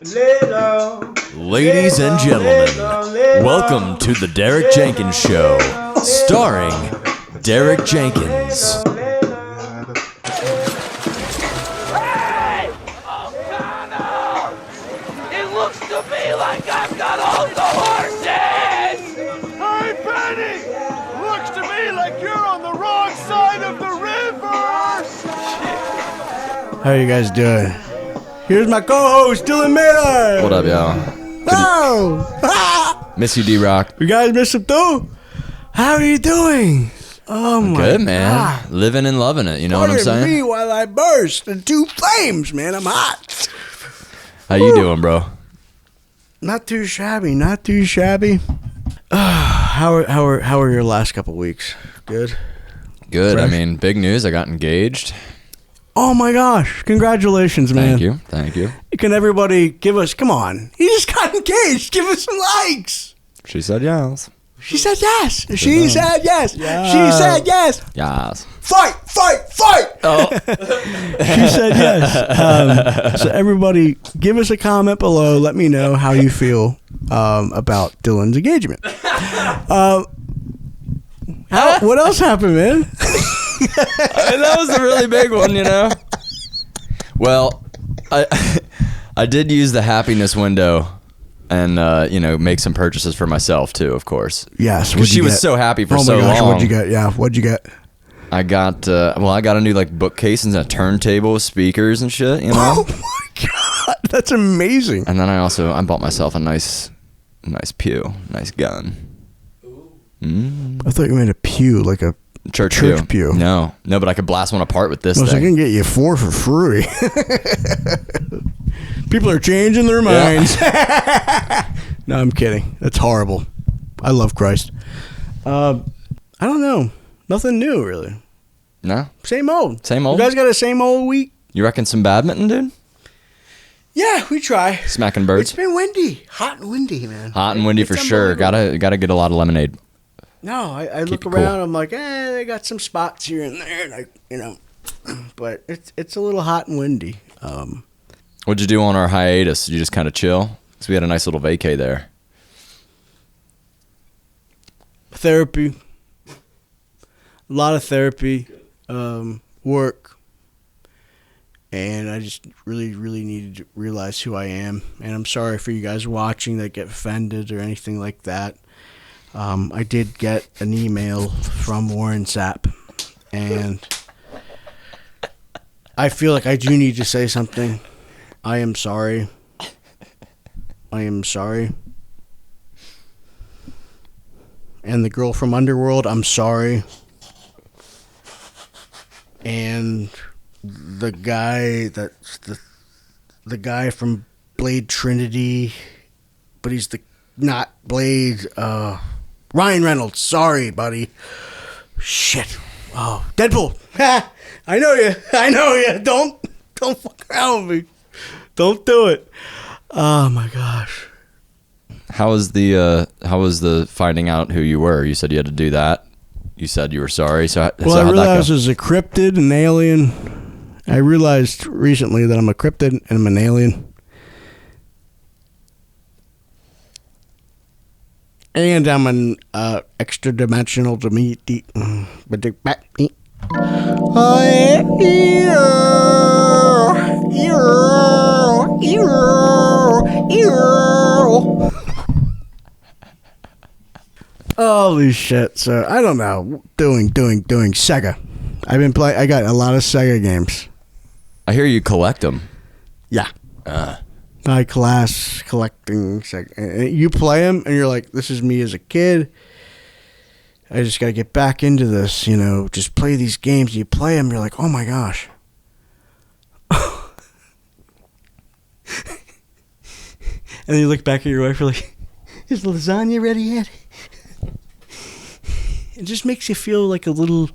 Ladies and gentlemen, welcome to the Derek Jenkins Show, starring Derek Jenkins. Hey! O'Connell! It looks to me like I've got all the horses! Hey, Benny! Looks to me like you're on the wrong side of the river! How you guys doing? Here's my co-host, Dylan Miller! What up, y'all? Oh! Miss you, D-Rock. You guys miss him too? How are you doing? Oh my Good, man. God. Living and loving it, you know what I'm Pardon saying? me while I burst into flames, man. I'm hot. How you doing, bro? Not too shabby, not too shabby. How are your last couple weeks? Good? Good. Fresh? I mean, big news. I got engaged. Oh my gosh. Congratulations, man. Thank you. Can everybody give us, come on. He just got engaged. Give us some likes. She said yes. She said yes. She said yes. She said yes. Yes. Fight. Oh. She said yes. So everybody, give us a comment below. Let me know how you feel about Dylan's engagement. What else happened, man? That was a really big one, you know? Well, I did use the happiness window and, make some purchases for myself, too, of course. Yes. Because she was so happy for so gosh, long. What'd you get? Yeah, what'd you get? I got a new, bookcase and a turntable with speakers and shit, you know? Oh, my God. That's amazing. And then I bought myself a nice pew, nice gun. I thought you made a pew, like a Church pew. No, but I could blast one apart with this I thing. can get you 4 for free. People are changing their minds. No, I'm kidding. That's horrible. I love Christ. I don't know. Nothing new, really. No? Same old. Same old? You guys got a same old week? You reckon some badminton, dude? Yeah, we try. Smacking birds? It's been windy. Hot and windy, man. Hot and windy It's for sure. Gotta get a lot of lemonade. No, I look it around. cool. I'm like, they got some spots here and there, like but it's a little hot and windy. What'd you do on our hiatus? Did you just kind of chill? Because we had a nice little vacay there. Therapy, a lot of therapy, work, and I just really needed to realize who I am. And I'm sorry for you guys watching that get offended or anything like that. I did get an email from Warren Sapp, and I feel like I do need to say something. I am sorry. And the girl from Underworld, I'm sorry. And the guy that's the guy from Blade Trinity, but he's not Blade, Ryan Reynolds, sorry, buddy. Shit. Oh, Deadpool. Ha! I know you. Don't fuck around with me. Don't do it. Oh my gosh. How was the finding out who you were? You said you had to do that. You said you were sorry. So I realized I was a cryptid, an alien. I realized recently that I'm a cryptid and I'm an alien. And I'm an extra-dimensional Holy shit. So, I don't know. Doing Sega. I got a lot of Sega games. I hear you collect them. Yeah. High class collecting. You play them and you're like, this is me as a kid. I just got to get back into this, just play these games. You play them, you're like, oh my gosh. And then you look back at your wife, you're like, is the lasagna ready yet? It just makes you feel like a little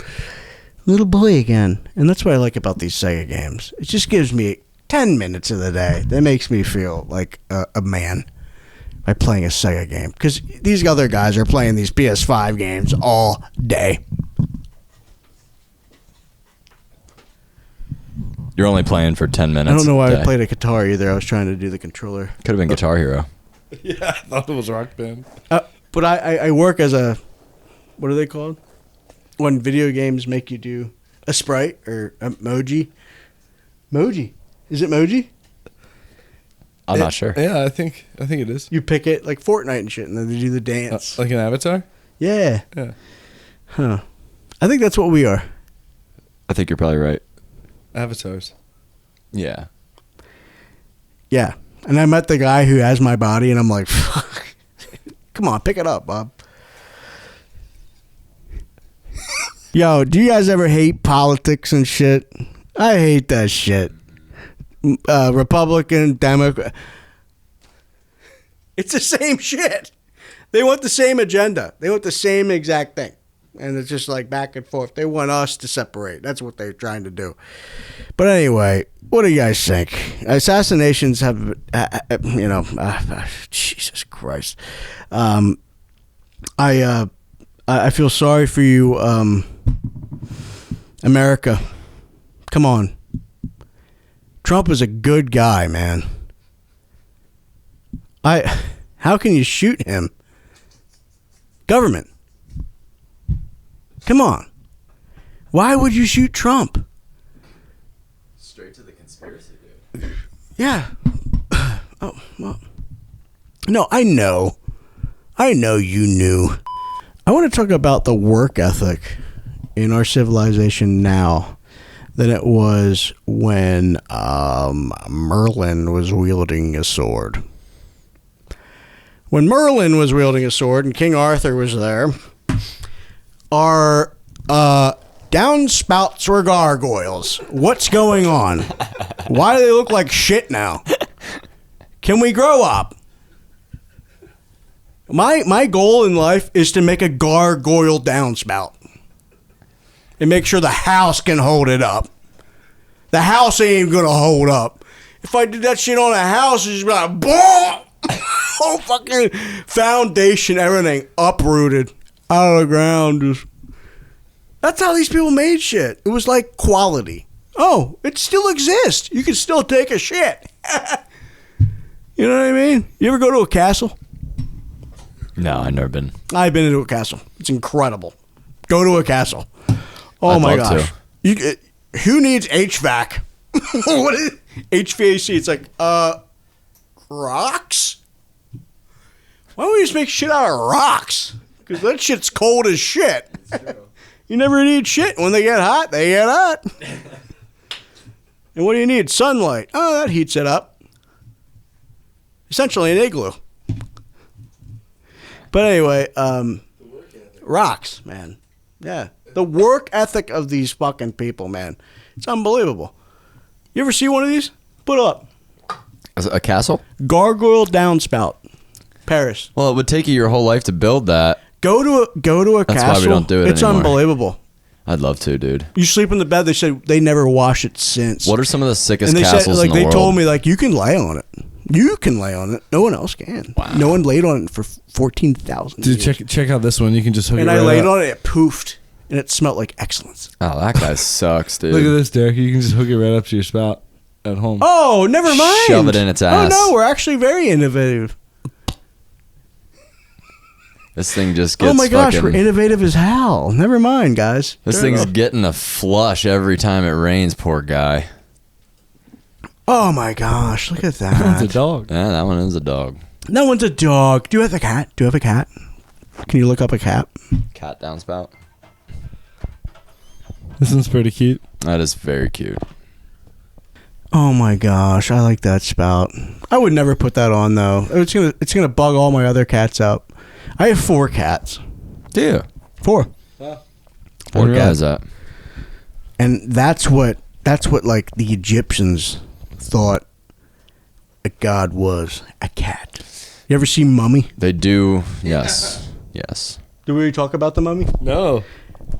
boy again. And that's what I like about these Sega games. It just gives me 10 minutes of the day that makes me feel like a man by playing a Sega game. Because these other guys are playing these PS5 games all day. You're only playing for 10 minutes. I don't know why a day. I played a guitar either. I was trying to do the controller. Could have been Guitar Hero. Yeah, I thought it was Rock Band. But I work as a, what are they called? When video games make you do a sprite or emoji. Moji. Is it Moji? I'm not sure. Yeah, I think it is. You pick it like Fortnite and shit, and then they do the dance. Like an avatar? Yeah. Yeah. Huh. I think that's what we are. I think you're probably right. Avatars. Yeah. Yeah. And I met the guy who has my body, and I'm like, fuck. Come on, pick it up, Bob. Yo, do you guys ever hate politics and shit? I hate that shit. Republican, Democrat. It's the same shit. They want the same agenda. They want the same exact thing. And it's just like back and forth. They want us to separate. That's what they're trying to do. But anyway, what do you guys think? Assassinations have, Jesus Christ. I feel sorry for you, America. Come on. Trump is a good guy, man. How can you shoot him? Government. Come on. Why would you shoot Trump? Straight to the conspiracy, dude. Yeah. Oh, well. No, I know. I know you knew. I want to talk about the work ethic in our civilization now than it was when Merlin was wielding a sword. When Merlin was wielding a sword and King Arthur was there, our downspouts were gargoyles. What's going on? Why do they look like shit now? Can we grow up? My goal in life is to make a gargoyle downspout and make sure the house can hold it up. The house ain't gonna hold up. If I did that shit on a house, it's just like boom, whole fucking foundation, everything uprooted out of the ground. Just that's how these people made shit. It was like quality. Oh, it still exists. You can still take a shit. You know what I mean? You ever go to a castle? No, I've never been. I've been into a castle. It's incredible. Go to a castle. Oh I'd my love gosh. Who needs HVAC? What is HVAC? It's like rocks. Why don't we just make shit out of rocks? Because that shit's cold as shit. You never need shit. When they get hot, they get hot. And what do you need? Sunlight. Oh, that heats it up. Essentially an igloo. But anyway, rocks, man. Yeah. The work ethic of these fucking people, man. It's unbelievable. You ever see one of these? Put it up. A castle? Gargoyle downspout. Paris. Well, it would take you your whole life to build that. Go to a That's castle. why we don't do it It's anymore. unbelievable. I'd love to, dude. You sleep in the bed, they said they never wash it since. What are some of the sickest and they castles said, like, in the they world? told me, like, you can lay on it. You can lay on it. No one else can. Wow. No one laid on it for 14,000 Dude, years. check out this one. You can just hook And it I right laid up. on it, it poofed. And it smelled like excellence. Oh, that guy sucks, dude. Look at this, Derek. You can just hook it right up to your spout at home. Oh, never mind. Shove it in its ass. Oh, no, we're actually very innovative. This thing just gets Oh, my gosh, fucking, we're innovative as hell. Never mind, guys. This Turn it thing's off. getting a flush every time it rains, poor guy. Oh, my gosh, look at It's a that. dog. Yeah, that one is a dog. That one's a dog. Do you have a cat? Do you have a cat? Can you look up a cat? Cat downspout. This one's pretty cute. That is very cute. Oh my gosh, I like that spout. I would never put that on though. It's gonna bug all my other cats out. I have 4 cats. Do you? 4. Four Really? guys that. And that's what like the Egyptians thought a god was, a cat. You ever see Mummy? They do. Yes. Yes. Did we talk about the Mummy? No.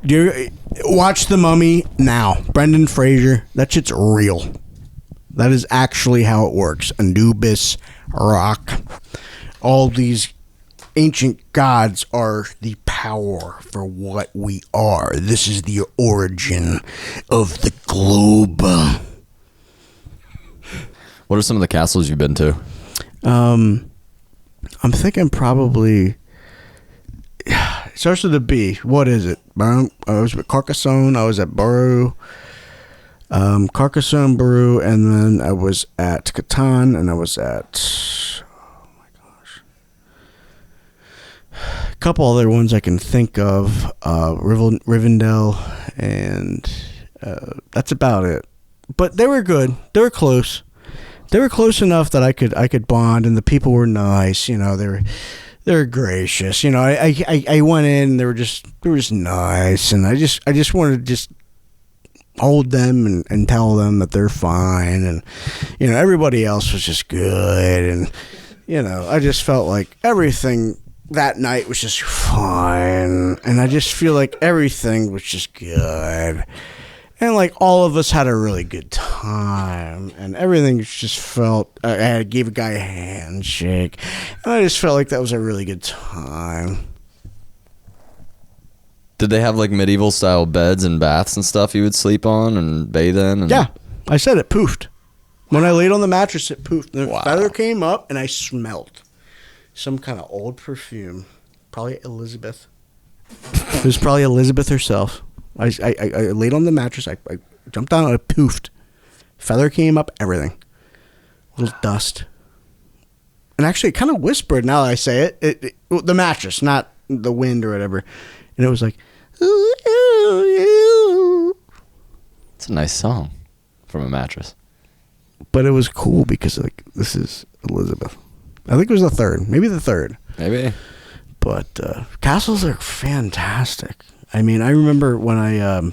Do you watch the Mummy now? Brenden Fraser. That shit's real. That is actually how it works. Anubis, Rock, all these ancient gods are the power for what we are. This is the origin of the globe. What are some of the castles you've been to? I'm thinking probably. It starts with a B. What is it? I was at Carcassonne. I was at Borough. Carcassonne, Borough, and then I was at Catan, and I was at. Oh my gosh. A couple other ones I can think of. Rivendell, and that's about it. But they were good. They were close. They were close enough that I could bond, and the people were nice. You know, they were gracious. You know, I went in, and they were just nice, and I just wanted to just hold them and tell them that they're fine, and you know, everybody else was just good, and you know, I just felt like everything that night was just fine, and I just feel like everything was just good. And, like, all of us had a really good time. And everything just felt... I gave a guy a handshake. And I just felt like that was a really good time. Did they have, like, medieval-style beds and baths and stuff you would sleep on and bathe in? And... Yeah. I said it poofed. When I laid on the mattress, it poofed. The Wow. feather came up, and I smelled some kind of old perfume. Probably Elizabeth. It was probably Elizabeth herself. I laid on the mattress. I jumped down and it poofed. Feather came up, everything. Little dust. And actually, it kind of whispered now that I say it. The mattress, not the wind or whatever. And it was like, ooh, ooh, ooh. It's a nice song from a mattress. But it was cool because, like, this is Elizabeth. I think it was the third. Maybe the third. Maybe. But castles are fantastic. I mean, I remember when I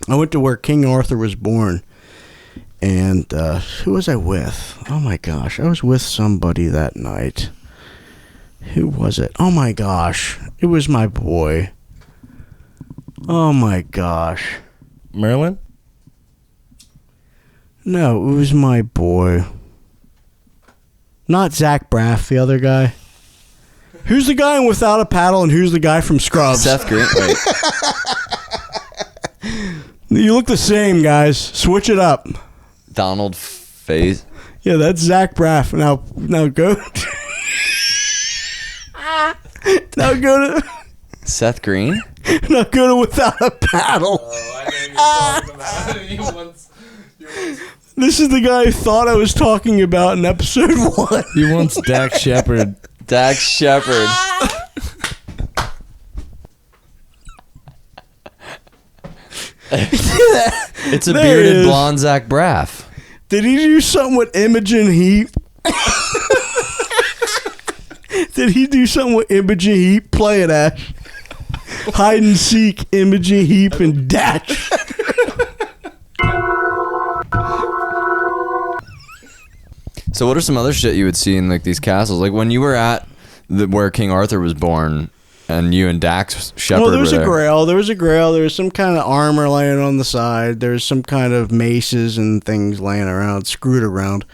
went to where King Arthur was born, and who was I with? Oh my gosh, I was with somebody that night. Who was it? Oh my gosh, it was my boy. Oh my gosh. Maryland? No, it was my boy. Not Zach Braff, the other guy. Who's the guy in Without a Paddle, and who's the guy from Scrubs? Seth Green. Wait. You look the same, guys. Switch it up. Donald Faze. Yeah, that's Zach Braff. Now go. Now go to. Seth Green? Now go to Without a Paddle. This is the guy I thought I was talking about in episode 1. He wants Dak Shepard. Dax Shepard. It's a There bearded it is. blonde Zach Braff. Did he do something with Imogen Heap? Did he do something with Imogen Heap? Play it, Ash. Hide and seek, Imogen Heap, and Dash. So what are some other shit you would see in like these castles? Like when you were at where King Arthur was born, and you and Dax Shepard Well, there were was there. a grail. There was a grail. There was some kind of armor laying on the side. There was some kind of maces and things laying around, screwed around.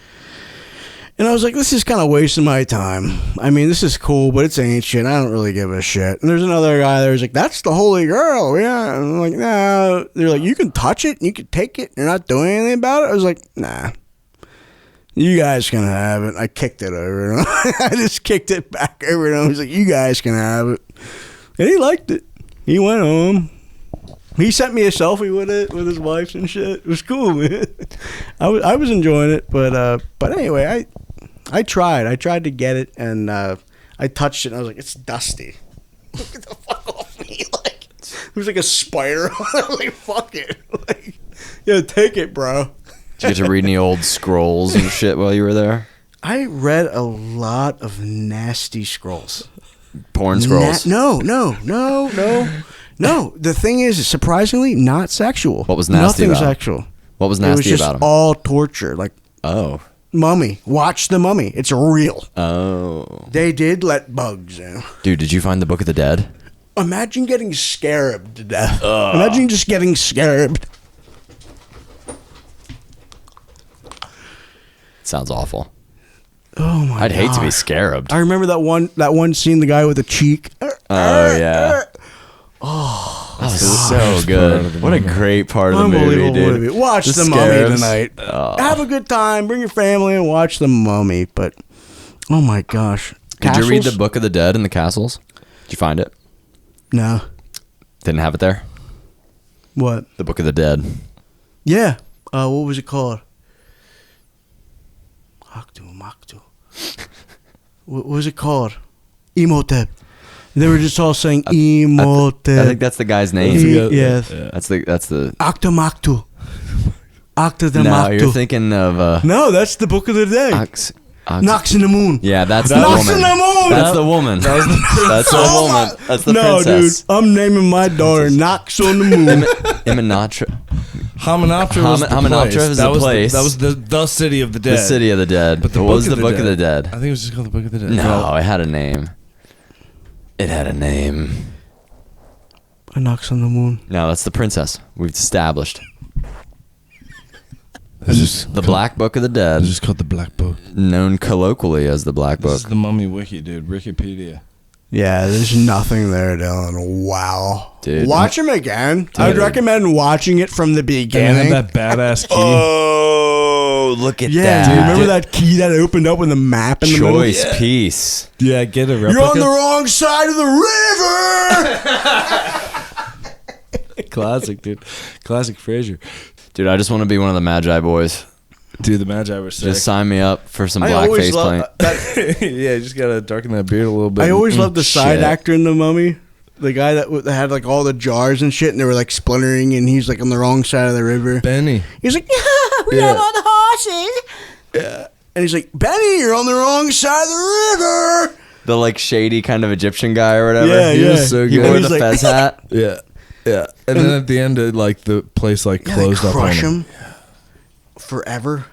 And I was like, this is kind of wasting my time. I mean, this is cool, but it's ancient. I don't really give a shit. And there's another guy there who's like, that's the Holy Grail. Yeah. And I'm like, nah. They're like, you can touch it and you can take it. You're not doing anything about it. I was like, nah. You guys can have it. I kicked it over. I just kicked it back over and I was like, you guys can have it. And he liked it. He went home. He sent me a selfie with it, with his wife and shit. It was cool, man. I was enjoying it, but anyway, I tried. I tried to get it, and I touched it, and I was like, it's dusty. Get the fuck off me. Like, there was like a spider on it. I was like, fuck it. Like, yeah, take it, bro. Did you get to read any old scrolls and shit while you were there? I read a lot of nasty scrolls. Porn scrolls. No. The thing is, surprisingly, not sexual. What was nasty Nothing about 'em? sexual. What was It was nasty just about him? all torture. Like, Oh. Mummy. Watch the Mummy. It's real. Oh. They did let bugs in. Dude, did you find the Book of the Dead? Imagine getting scarabed to death. Imagine just getting scarabed. Sounds awful. Oh my! I'd hate to be God. scarabed. I remember that one scene. The guy with the cheek. Oh yeah. Oh, That was So good. What a great part of the movie, Unbelievable dude. movie. Watch The The Mummy scarabs. tonight. Oh. Have a good time. Bring your family and watch The Mummy. But, oh my gosh. Did you read Castles? the Book of the Dead in the castles? Did you find it? No. Didn't have it there? What? The Book of the Dead. Yeah. What was it called? Maktu. What was it called? Emotep. They were just all saying Emotep. I think that's the guy's name. Yes. That's the. Actamaktu. Acta de No, you're Maktu. thinking of No, that's the Book of the Day. Knocks in the Moon. Yeah, that's the Knocks woman. in the Moon. That's the woman. That's the woman. That's the No, princess. dude. I'm naming my daughter Knocks on the Moon. Imanatra. Hamunaptra was the Hamunaptra place. is That the was place. That was the city of the dead. The City of the Dead. But the what Book was of the the Book of Dead. the Dead? I think it was just called the Book of the Dead. No, it had a name. It had a name. Knocks on the Moon. No, that's the princess. We've established. It's just The Black Book of the Dead, It's just called the Black Book. known colloquially as the Black This Book. is the Mummy Wiki, dude. Wikipedia. Yeah, there's nothing there, Dylan. Wow. Dude. Watch him again. I would recommend watching it from the And beginning. that badass key. Oh, look at yeah, that. do you remember that key that opened up with the map in the middle? Choice piece. Yeah, get a replica. You're on the wrong side of the river. Classic, dude. Classic Fraser. Dude, I just want to be one of the Magi boys. Dude, the Magi were sick. Just sign me up for some I blackface always paint. Yeah, you just gotta darken that beard a little bit. I always loved the side Shit. actor in The Mummy. The guy that had like all the jars and shit, and they were like splintering, and he's like on the wrong side of the river. Benny. He's like, we have all the horses. Yeah. And he's like, Benny, you're on the wrong side of the river. The like shady kind of Egyptian guy or whatever. Yeah, He yeah. was so He good. wore And the he's like- fez hat. Yeah. Yeah. And then at the end, like the place like Yeah, they closed up on crush him. him forever.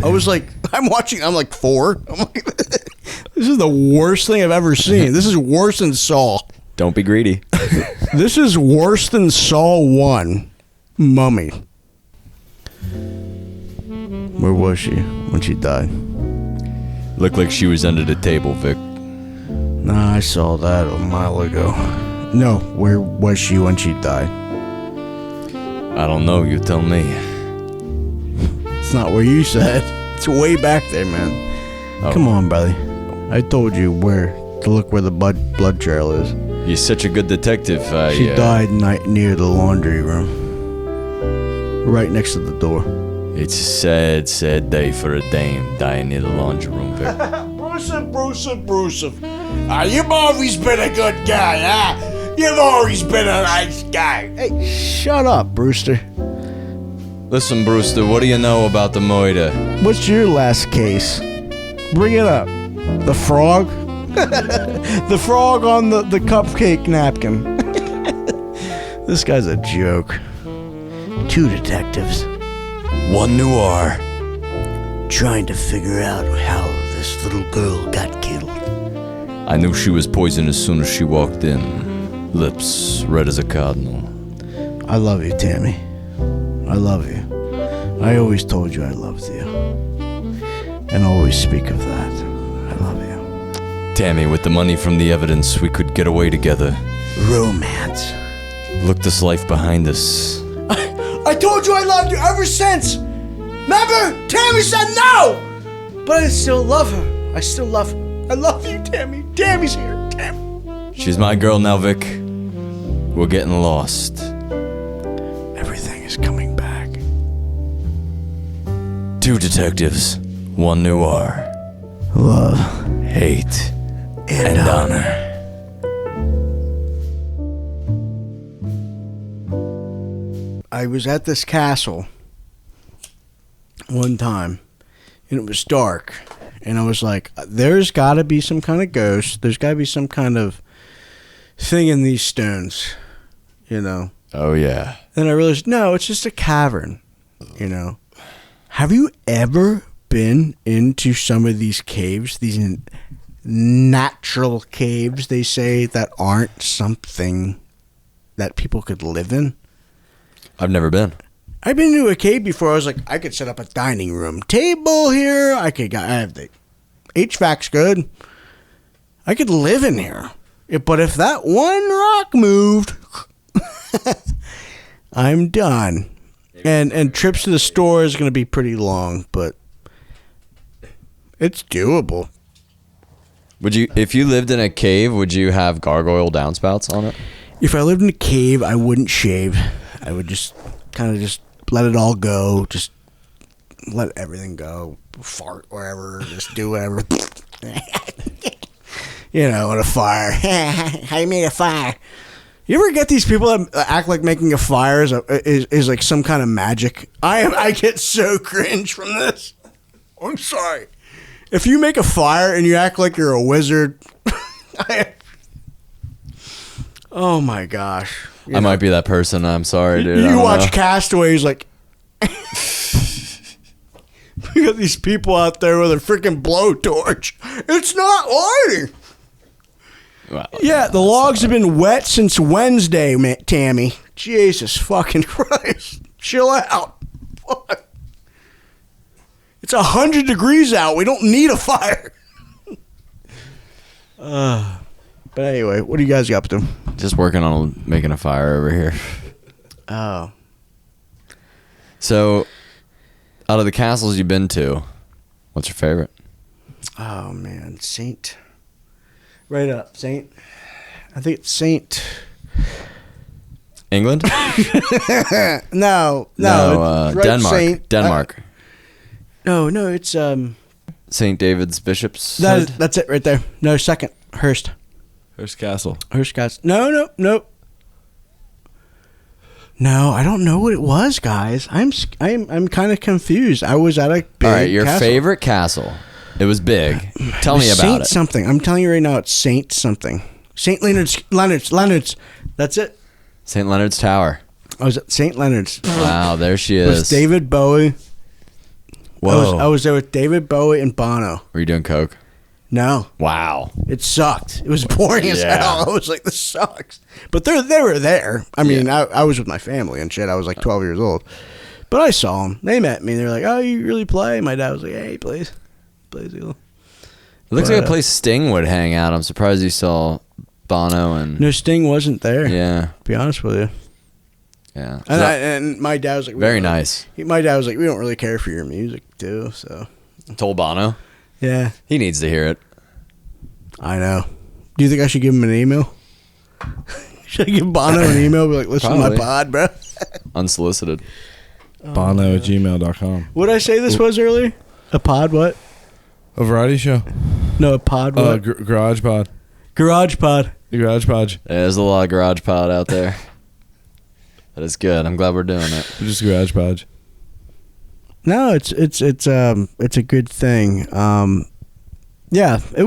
I was like, I'm like 4. I'm like, this is the worst thing I've ever seen. This is worse than Saw. Don't be greedy. This is worse than Saw 1. Mummy. Where was she when she died? Looked like she was under the table, Vic. Nah, I saw that a mile ago. No, where was she when she died? I don't know. You tell me. It's not where you said. It's way back there, man. Oh. Come on, brother. I told you where to look where the blood trail is. You're such a good detective. She died near the laundry room. Right next to the door. It's a sad, sad day for a dame dying near the laundry room, Vic. Bruce. You've always been a good guy, huh? You've always been a nice guy. Hey, shut up, Brewster. Listen, Brewster, what do you know about the murder? What's your last case? Bring it up. The frog? The frog on the cupcake napkin. This guy's a joke. 2 detectives One noir. trying to figure out how this little girl got killed. I knew she was poisoned as soon as she walked in. Lips red as a cardinal. I love you, Tammy. I love you. I always told you I loved you. And always speak of that. I love you. Tammy, with the money from the evidence, we could get away together. Romance. Look this life behind us. I told you I loved you ever since. Remember? Tammy said no. But I still love her. I still love her. I love you, Tammy. Tammy's here. Tammy. She's my girl now, Vic. We're getting lost. Everything is coming back. 2 detectives. One noir. Love Hate. And honor. I was at this castle one time, and it was dark, and I was like, there's got to be some kind of ghost. There's got to be some kind of thing in these stones, you know. Oh, yeah. Then I realized, no, it's just a cavern, you know. Have you ever been into some of these caves, these natural caves, they say, that aren't something that people could live in? I've never been. I've been to a cave before. I was like, I could set up a dining room table here. I have the HVAC's good. I could live in here. But if that one rock moved, I'm done. And trips to the store is going to be pretty long, but it's doable. Would you, if you lived in a cave, would you have gargoyle downspouts on it? If I lived in a cave, I wouldn't shave. I would just kind of just let it all go. Just let everything go. Fart wherever. Just do whatever. You know, in a fire. How you made a fire? You ever get these people that act like making a fire is like some kind of magic? I get so cringe from this. I'm sorry. If you make a fire and you act like you're a wizard, oh my gosh. I might be that person. I'm sorry, dude. You watch Castaways like... We got these people out there with a freaking blowtorch. It's not lighting. Well, Yeah, the logs have been wet since Wednesday, Tammy. Jesus fucking Christ. Chill out. Fuck. It's 100 degrees out. We don't need a fire. But anyway, what do you guys up to? just working on making a fire over here. Oh. So, out of the castles you've been to, what's your favorite? Oh, man. Saint. Right up. Saint. I think it's Saint. England? No. No, right, Denmark. Saint. Denmark. No, it's St. David's Bishop's. that's it right there. No, second. Hearst Castle. Castle. No. No, I don't know what it was, guys. I'm kind of confused. I was at a big All right, your castle. favorite castle. It was big. Tell me about Saint it. something. I'm telling you right now, it's Saint something. St. Leonard's. That's it. St. Leonard's Tower. I was at St. Leonard's. Wow, there she With is. David Bowie. Whoa. I was there with David Bowie and Bono. Were you doing coke? No, Wow. it sucked. It was boring as Yeah. hell. I was like, this sucks. But they were there. I mean, I was with my family and shit. I was like 12 years old. But I saw them. They met me. They're like, oh, you really play? My dad was like, hey, he plays. Plays Eagle. It looks like a place Sting would hang out. I'm surprised you saw Bono and... No, Sting wasn't there. Yeah. To be honest with you. Yeah. And my dad was like... Very nice. My dad was like, we don't really care for your music, too. So, Told Bono. yeah. He needs to hear it. I know. Do you think I should give him an email? Should I give Bono an email? Be like, listen to Probably. my pod, bro. Unsolicited. Bono@gmail.com. What did I say this was earlier? A pod what? A variety show. No, a pod what? Garage Pod. Garage pod. The Garage Pod. Yeah, there's a lot of garage pod out there. That is good. I'm glad we're doing it. Just Garage Pod. No, it's a good thing. Yeah, it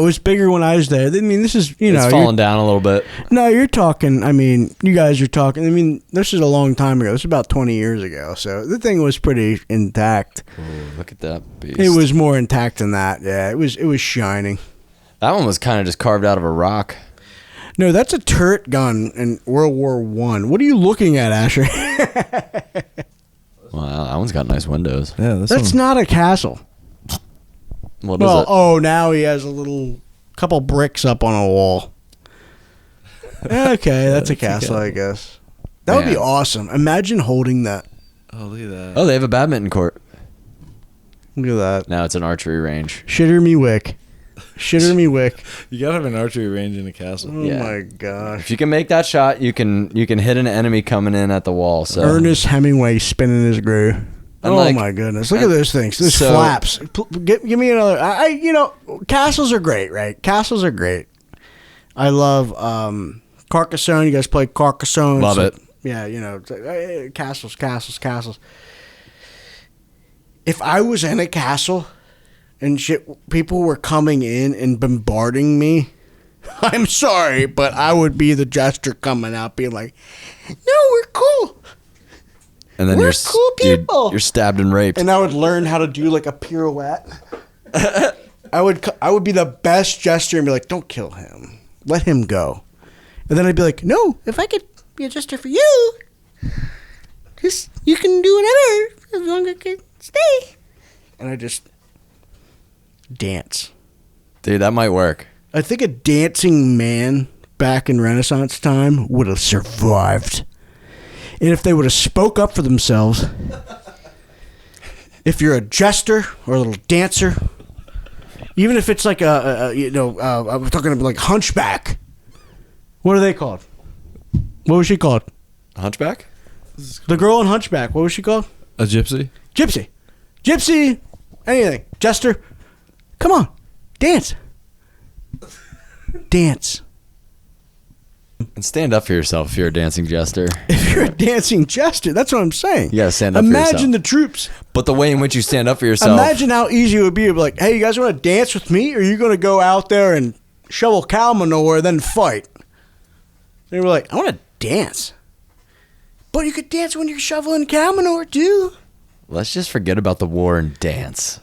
was bigger when I was there. I mean, this is It's fallen down a little bit. No, you're talking. I mean, you guys are talking. I mean, this is a long time ago. This is about 20 years ago. So the thing was pretty intact. Ooh, look at that beast. It was more intact than that. Yeah, it was shining. That one was kind of just carved out of a rock. No, that's a turret gun in World War One. What are you looking at, Asher? Wow, that one's got nice windows. Yeah, That's not a castle. What is Well, it? oh, now he has a little couple bricks up on a wall. Okay, that's a castle, I guess. That would be Man. awesome. Imagine holding that. Oh, look at that. Oh, they have a badminton court. Look at that. Now it's an archery range. Shitter me wick. Shitter me wick. You gotta have an archery range in a castle. Oh Yeah. my gosh. If you can make that shot, you can hit an enemy coming in at the wall. So Ernest Hemingway spinning his groove. And Oh like- my goodness! Look at those things. Those So- flaps. Give me another. Castles are great, right? Castles are great. I love Carcassonne. You guys play Carcassonne? Love it. Yeah, it's like, castles. If I was in a castle and shit, people were coming in and bombarding me, I'm sorry, but I would be the jester coming out being like, no, we're cool. and then We're you're cool people. you're stabbed and raped. And I would learn how to do like a pirouette. I would be the best jester and be like, don't kill him. Let him go. And then I'd be like, no, if I could be a jester for you, just you can do whatever as long as I can stay. And I just dance. Dude, that might work. I think a dancing man back in Renaissance time would have survived. And if they would have spoke up for themselves, if you're a jester or a little dancer, even if it's like I'm talking about like hunchback. What are they called? What was she called? Hunchback? The girl in Hunchback. What was she called? A gypsy? Gypsy. Anything. Jester. Come on. Dance. Dance. And stand up for yourself if you're a dancing jester. If you're a dancing jester, that's what I'm saying. You gotta stand up for yourself. Imagine the troops. But the way in which you stand up for yourself. Imagine how easy it would be to be like, hey, you guys want to dance with me? Or are you going to go out there and shovel cow manure then fight? They were like, I want to dance. But you could dance when you're shoveling cow manure, too. Let's just forget about the war and dance.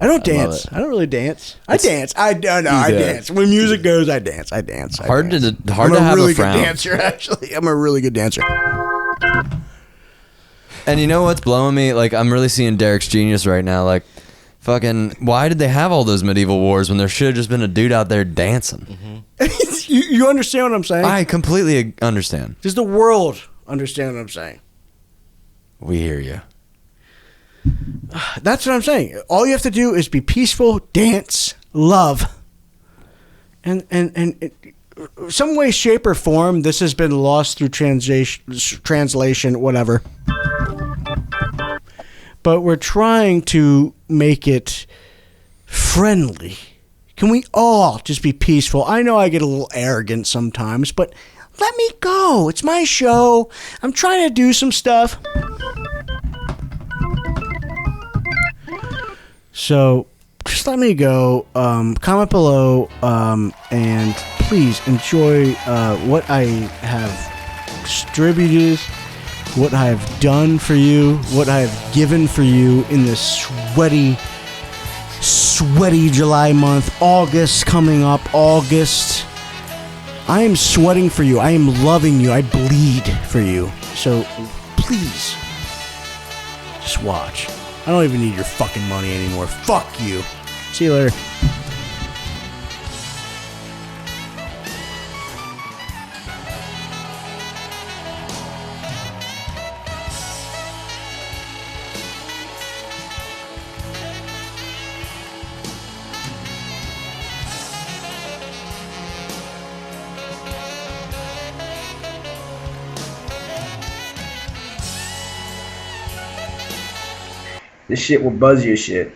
I don't dance. I don't really dance. I dance. I dance. When music goes, I dance. I dance. Hard to I'm have really a frown. good dancer, actually. I'm a really good dancer. And you know what's blowing me? Like, I'm really seeing Derek's genius right now. Like, fucking, why did they have all those medieval wars when there should have just been a dude out there dancing? You understand what I'm saying? I completely understand. Does the world understand what I'm saying? We hear you. That's what I'm saying. All you have to do is be peaceful, dance, love. And some way, shape, or form, this has been lost through translation, whatever. But we're trying to make it friendly. Can we all just be peaceful? I know I get a little arrogant sometimes, but let me go. It's my show. I'm trying to do some stuff. So just let me go. Comment below and please enjoy what I have distributed, what I have done for you, what I have given for you in this sweaty July month. August coming up. August. I am sweating for you. I am loving you. I bleed for you. So please just watch. I don't even need your fucking money anymore. Fuck you. See you later. This shit will buzz your shit.